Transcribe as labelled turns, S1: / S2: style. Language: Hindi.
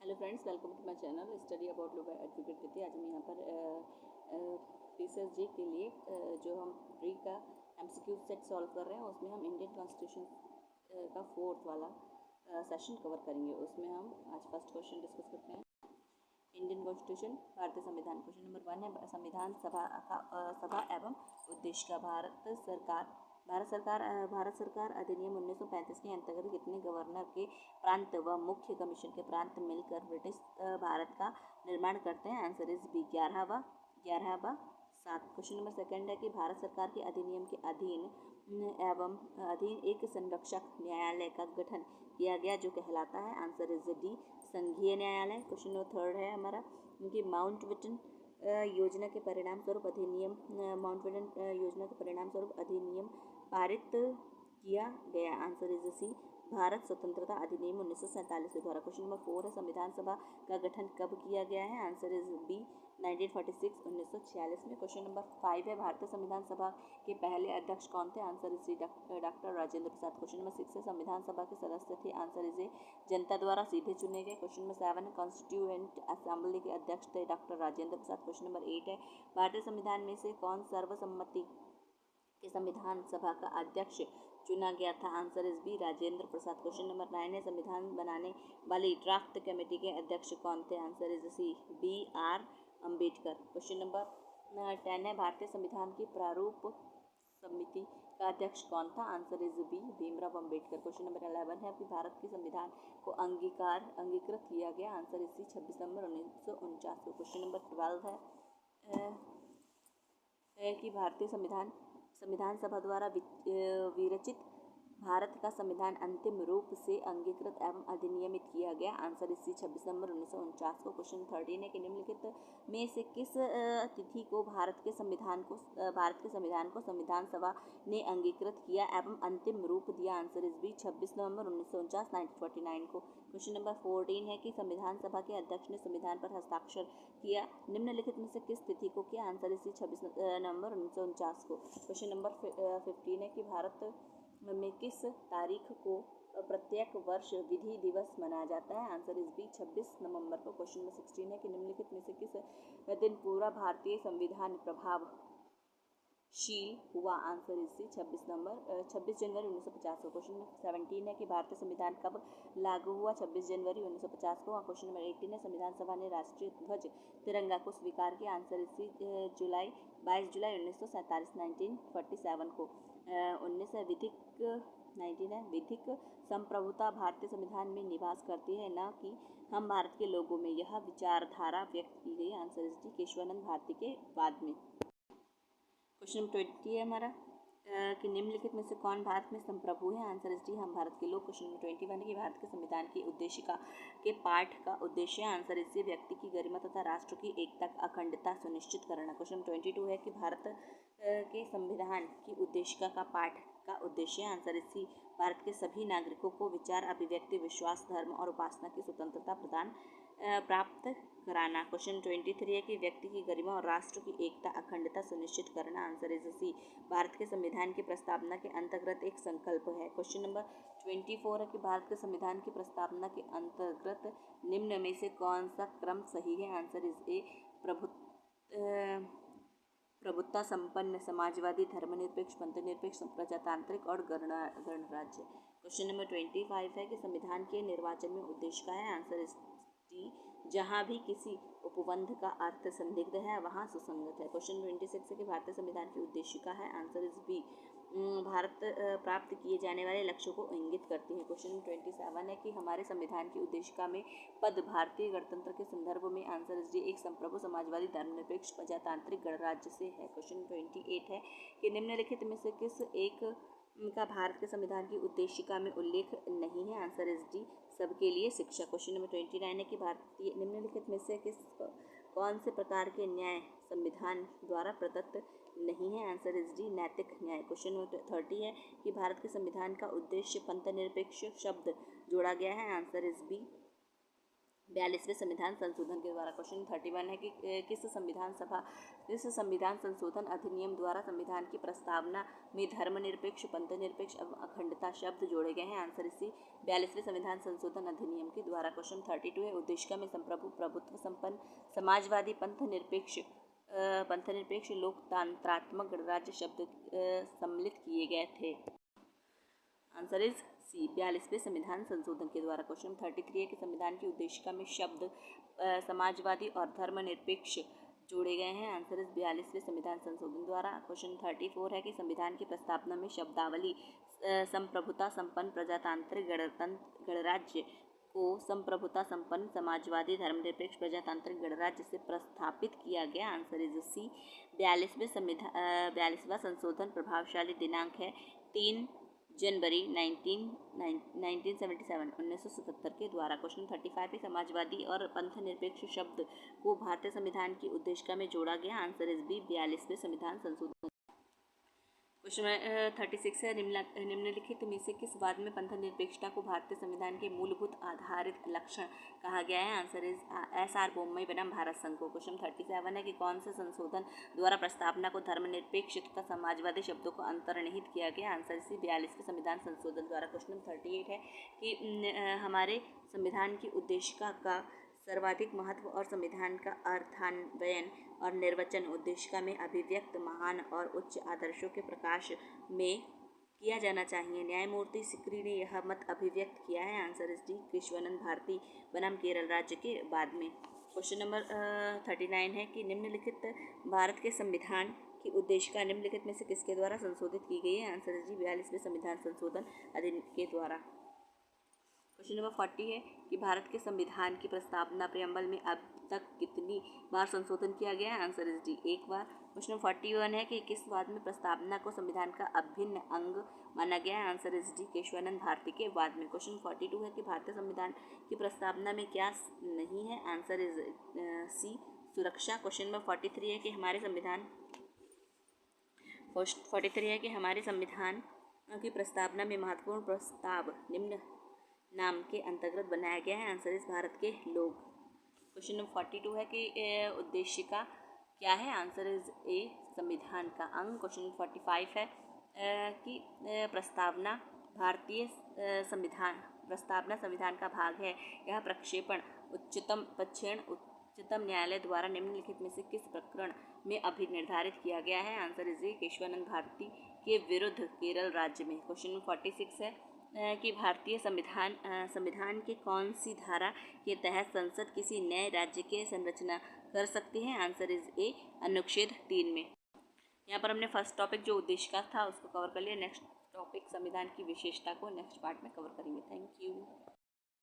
S1: Hello friends, welcome to my channel study about law by advocate Kriti. आज हम यहाँ पर रिसर्च डे के लिए जो हम प्री का एमसीक्यू सेट सॉल्व कर रहे हैं उसमें हम इंडियन कॉन्स्टिट्यूशन का फोर्थ वाला सेशन कवर करेंगे। उसमें हम आज फर्स्ट क्वेश्चन डिस्कस करते हैं। इंडियन कॉन्स्टिट्यूशन, भारतीय संविधान। क्वेश्चन नंबर 1 है संविधान सभा एवं उद्देश्य का। भारत सरकार अधिनियम 1935 के अंतर्गत कितने गवर्नर के प्रांत व मुख्य कमीशन के प्रांत मिलकर ब्रिटिश भारत का निर्माण करते हैं? Answer is B 11/7। Question number 2 है कि भारत सरकार के अधिनियम के अधीन एक संरक्षक न्यायालय का गठन किया गया जो कहलाता है? आंसर इज डी संघीय न्यायालय। क्वेश्चन नंबर 3 है हमारा कि माउंटबेटन योजना के परिणाम स्वरूप अधिनियम पारित किया गया? आंसर इज सी भारत स्वतंत्रता अधिनियम 1947 के द्वारा। क्वेश्चन नंबर 4 है संविधान सभा का गठन कब किया गया है? आंसर इज बी 1946 में। क्वेश्चन नंबर 5 है भारतीय संविधान सभा के पहले अध्यक्ष कौन थे? Answer is doctor Rajendra Prasad. Question number 6 है संविधान सभा के सदस्य थे? आंसर इज ए जनता द्वारा सीधे चुने गए। क्वेश्चन नंबर 7 है कॉन्स्टिट्यूएंट असेंबली के अध्यक्ष थे doctor Rajendra Prasad. Question number 8 है भारतीय संविधान में से कौन सर्वसम्मति के संविधान सभा का अध्यक्ष चुना गया था? Answer is B Rajendra Prasad. Question number 9 है संविधान बनाने वाली ड्राफ्ट कमेटी के अध्यक्ष कौन थे? Answer is C B R Ambedkar. Question number 10 है भारतीय संविधान की प्रारूप समिति का अध्यक्ष कौन था? Answer is B Bhimrao Ambedkar. Question number 11 है कि भारत के संविधान को अंगीकृत किया गया? आंसर इज सी 26 नवंबर 1949 को। क्वेश्चन नंबर 12 है कि भारतीय संविधान सभा द्वारा विरचित भारत का संविधान अंतिम रूप से अंगीकृत एवं अधिनियमित किया गया? आंसर इसी 26 नवंबर 1949 को। क्वेश्चन 13 है कि निम्नलिखित में से किस तिथि को भारत के संविधान को संविधान सभा ने अंगीकृत किया एवं अंतिम रूप दिया? आंसर इस भी 26 नवंबर 1949 1949 को। क्वेश्चन नंबर 14 है कि संविधान सभा के अध्यक्ष ने संविधान पर हस्ताक्षर किया निम्नलिखित में से किस तिथि को किया? आंसर इसी 26 नवंबर 1949 को। क्वेश्चन नंबर 15 है कि भारत में किस तारीख को प्रत्येक वर्ष विधि दिवस मनाया जाता है? आंसर इस भी 26 नवंबर को। क्वेश्चन नंबर 16 है कि निम्नलिखित में से किस दिन पूरा भारतीय संविधान प्रभावशील हुआ? आंसर इसी 26 जनवरी 1950 को। क्वेश्चन नंबर 17 है कि भारतीय संविधान कब लागू हुआ? 26 जनवरी 1950 को। क्वेश्चन नंबर 18 है संविधान सभा ने राष्ट्रीय ध्वज तिरंगा को स्वीकार किया? आंसर इसी 22 जुलाई 1947 1947 को। 19 है विधिक संप्रभुता भारतीय संविधान में निवास करती है न कि हम भारत के लोगों में। यह विचारधारा व्यक्त की गई? आंसर इस डी केशवानंद भारती के बाद में। क्वेश्चन नंबर 20 है हमारा कि निम्नलिखित में से कौन भारत में संप्रभु है? आंसर इस डी हम भारत के लोग। क्वेश्चन नंबर 21 है कि भारत के संविधान की उद्देशिका के पाठ का उद्देश्य? आंसर इससे व्यक्ति की गरिमा तथा राष्ट्र की एकता अखंडता सुनिश्चित करना। क्वेश्चन 22 है कि भारत के संविधान की उद्देशिका का पाठ का उद्देश्य? आंसर इसी भारत के सभी नागरिकों को विचार अभिव्यक्ति विश्वास धर्म और उपासना की स्वतंत्रता प्राप्त कराना। क्वेश्चन 23 है कि व्यक्ति की गरिमा और राष्ट्र की एकता अखंडता सुनिश्चित करना। आंसर इज सी भारत के संविधान की प्रस्तावना के अंतर्गत एक संकल्प है। क्वेश्चन नंबर 24 है कि भारत के संविधान की प्रस्तावना के अंतर्गत निम्न में से कौन सा क्रम सही है? आंसर इज ए प्रभुत्व संपन्न समाजवादी धर्मनिरपेक्ष पंथनिरपेक्ष प्रजातांत्रिक और गणराज्य। क्वेश्चन नंबर 25 है कि संविधान के निर्वाचन में उद्देश्य का है? आंसर इज डी जहाँ भी किसी उपबंध का अर्थ संदिग्ध है वहाँ सुसंगत है। क्वेश्चन 26 है कि भारतीय संविधान की उद्देशिका है? आंसर इज बी भारत प्राप्त किए जाने वाले लक्ष्यों को इंगित करती है। क्वेश्चन 27 है कि हमारे संविधान की उद्देशिका में पद भारतीय गणतंत्र के संदर्भ में? आंसर इज डी एक संप्रभु समाजवादी धर्मनिरपेक्ष प्रजातांत्रिक गणराज्य से है। क्वेश्चन 28 है कि निम्नलिखित में से किस एक का भारत के संविधान की उद्देशिका में उल्लेख नहीं है? आंसर इज डी सबके लिए शिक्षा। क्वेश्चन नंबर 29 है कि भारतीय निम्नलिखित में से कौन से प्रकार के न्याय संविधान द्वारा प्रदत्त नहीं है? आंसर इज डी नैतिक न्याय। क्वेश्चन नंबर 30 है कि भारत के संविधान का उद्देश्य पंथनिरपेक्ष शब्द जोड़ा गया है? आंसर इज बी 42वें संविधान संशोधन के द्वारा। क्वेश्चन 31 है कि किस संविधान संशोधन अधिनियम द्वारा संविधान की प्रस्तावना में धर्मनिरपेक्ष, पंथनिरपेक्ष एवं अखंडता शब्द जोड़े गए हैं? आंसर इसी 42वें संविधान संशोधन अधिनियम के द्वारा। क्वेश्चन 32 है उद्देशिका में प्रभुत्व संपन्न, समाजवादी, पंथनिरपेक्ष, लोकतंत्रात्मक गणराज्य शब्द सम्मिलित किए गए थे? आंसर इज सी 42वें संविधान संशोधन के द्वारा। क्वेश्चन 33 है कि संविधान की उद्देशिका में शब्द समाजवादी और धर्मनिरपेक्ष जोड़े गए हैं? आंसर इज 42वें संविधान संशोधन द्वारा। क्वेश्चन 34 है कि संविधान की प्रस्तावना में शब्दावली संप्रभुता संपन्न, प्रजातांत्रिक, गणराज्य को संप्रभुता संपन्न, समाजवादी, धर्मनिरपेक्ष, प्रजातांत्रिक, गणराज्य से प्रस्थापित किया गया? आंसर इज सी 42वां संशोधन प्रभावशाली दिनांक है 3 जनवरी 1977 के द्वारा। क्वेश्चन 35 है समाजवादी और पंथनिरपेक्ष शब्द को भारतीय संविधान की उद्देशिका में जोड़ा गया? आंसर इज बी 42वें संविधान संशोधन। क्वेश्चन 36 है निम्नलिखित में से किस वाद में पंथनिरपेक्षता को भारतीय संविधान के मूलभूत आधारित लक्षण कहा गया है? आंसर इज SR बोम्मई बनाम भारत संघ को। क्वेश्चन 37 है कि कौन से संशोधन द्वारा प्रस्तावना को धर्मनिरपेक्ष तथा समाजवादी शब्दों को अंतर्निहित किया गया? आंसर इसी 42वें संविधान संशोधन द्वारा। क्वेश्चन 38 है कि हमारे संविधान की उद्देशिका का सर्वाधिक महत्व और संविधान का अर्थान्वयन और निर्वचन उद्देशिका में अभिव्यक्त महान और उच्च आदर्शों के प्रकाश में किया जाना चाहिए? न्यायमूर्ति सिकरी ने यह मत अभिव्यक्त किया है? Answer is D Keshavananda Bharati बनाम केरल राज्य के बाद में। क्वेश्चन नंबर 39 है कि निम्नलिखित भारत के संविधान की उद्देशिका निम्नलिखित में से किसके द्वारा संशोधित की गई है? आंसर इज डी 42वें संविधान संशोधन अधिनियम के द्वारा। क्वेश्चन नंबर 40 है कि भारत के संविधान की प्रस्तावना प्रेम्बल में अब तक कितनी बार संशोधन किया गया है? आंसर इज डी एक बार। क्वेश्चन नंबर 41 है कि किस वाद में प्रस्तावना को संविधान का अभिन्न अंग माना गया है? Answer is D Keshavananda Bharati के वाद में। क्वेश्चन 42 है कि भारतीय संविधान की प्रस्तावना में क्या नहीं है? आंसर इज सी सुरक्षा। क्वेश्चन नंबर 43 है कि हमारे संविधान की प्रस्तावना में महत्वपूर्ण प्रस्ताव निम्न नाम के अंतर्गत बनाया गया है? आंसर इस भारत के लोग। क्वेश्चन नंबर 42 है कि उद्देशिका क्या है? आंसर इज ए संविधान का अंग। क्वेश्चन नंबर 45 है कि प्रस्तावना संविधान का भाग है। यह प्रक्षेपण उच्चतम न्यायालय द्वारा निम्नलिखित में से किस प्रकरण में अभी निर्धारित किया गया है? Answer is A Keshavananda Bharati के विरुद्ध केरल राज्य में। क्वेश्चन नंबर 46 है कि भारतीय संविधान की कौन सी धारा के तहत संसद किसी नए राज्य की संरचना कर सकती है? आंसर इज ए अनुच्छेद 3 में। यहाँ पर हमने फर्स्ट टॉपिक जो उद्देशिका था उसको कवर कर लिया। नेक्स्ट टॉपिक संविधान की विशेषता को नेक्स्ट पार्ट में कवर करेंगे। Thank you.